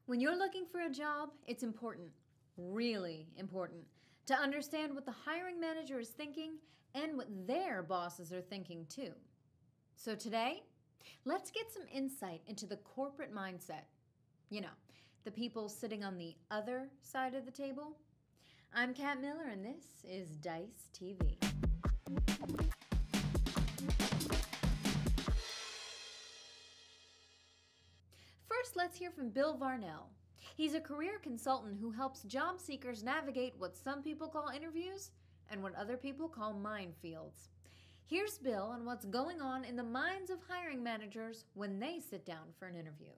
When you're looking for a job, it's important, really important, to understand what the hiring manager is thinking and what their bosses are thinking too. So today, let's get some insight into the corporate mindset. You know, the people sitting on the other side of the table. I'm Kat Miller and this is Dice TV. First, let's hear from Bill Varnell. He's a career consultant who helps job seekers navigate what some people call interviews and what other people call minefields. Here's Bill on what's going on in the minds of hiring managers when they sit down for an interview.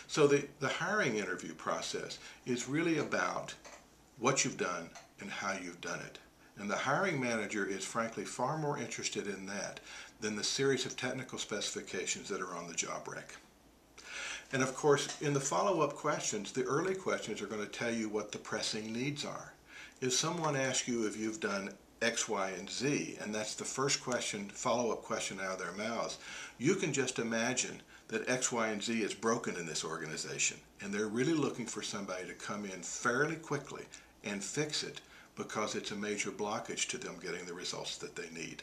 So the hiring interview process is really about what you've done and how you've done it. And the hiring manager is frankly far more interested in that than the series of technical specifications that are on the job rec. And of course, in the follow-up questions, the early questions are going to tell you what the pressing needs are. If someone asks you if you've done X, Y, and Z, and that's the first question, follow-up question out of their mouths, you can just imagine that X, Y, and Z is broken in this organization, and they're really looking for somebody to come in fairly quickly and fix it because it's a major blockage to them getting the results that they need.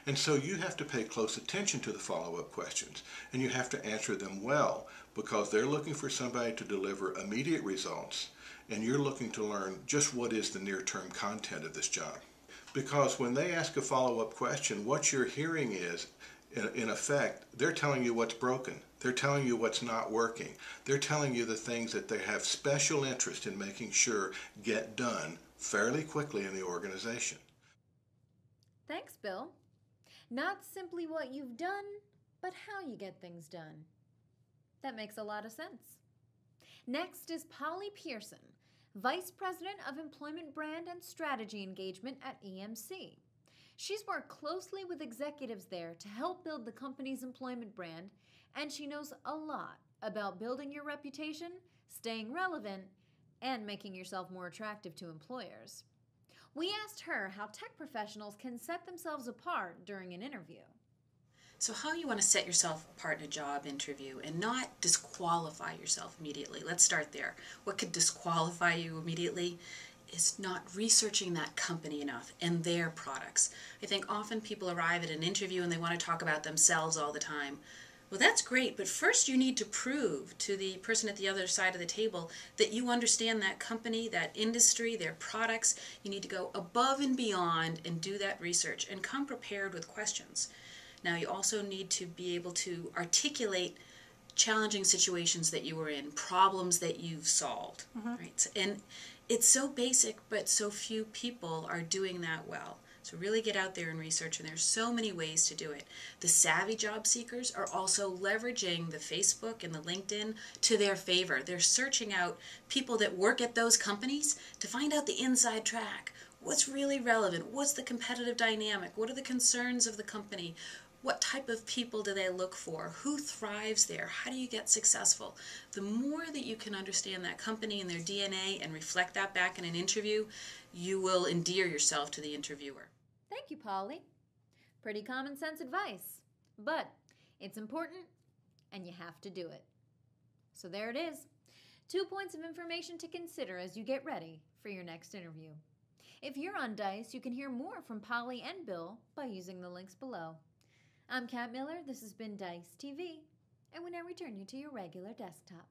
And so you have to pay close attention to the follow-up questions, and you have to answer them well because they're looking for somebody to deliver immediate results, and you're looking to learn just what is the near-term content of this job. Because when they ask a follow-up question, what you're hearing is, in effect, they're telling you what's broken. They're telling you what's not working. They're telling you the things that they have special interest in making sure get done fairly quickly in the organization. Thanks, Bill. Not simply what you've done, but how you get things done. That makes a lot of sense. Next is Polly Pearson, Vice President of Employment Brand and Strategy Engagement at EMC. She's worked closely with executives there to help build the company's employment brand, and she knows a lot about building your reputation, staying relevant, and making yourself more attractive to employers. We asked her how tech professionals can set themselves apart during an interview. So how you want to set yourself apart in a job interview and not disqualify yourself immediately. Let's start there. What could disqualify you immediately is not researching that company enough and their products. I think often people arrive at an interview and they want to talk about themselves all the time. Well, that's great, but first you need to prove to the person at the other side of the table that you understand that company, that industry, their products. You need to go above and beyond and do that research and come prepared with questions. Now, you also need to be able to articulate challenging situations that you were in, problems that you've solved, right? And it's so basic, but so few people are doing that well. So really get out there and research, and there's so many ways to do it. The savvy job seekers are also leveraging the Facebook and the LinkedIn to their favor. They're searching out people that work at those companies to find out the inside track. What's really relevant? What's the competitive dynamic? What are the concerns of the company? What type of people do they look for? Who thrives there? How do you get successful? The more that you can understand that company and their DNA and reflect that back in an interview, you will endear yourself to the interviewer. Thank you, Polly. Pretty common sense advice, but it's important and you have to do it. So there it is. 2 points of information to consider as you get ready for your next interview. If you're on Dice, you can hear more from Polly and Bill by using the links below. I'm Kat Miller, this has been Dice TV, and we now return you to your regular desktop.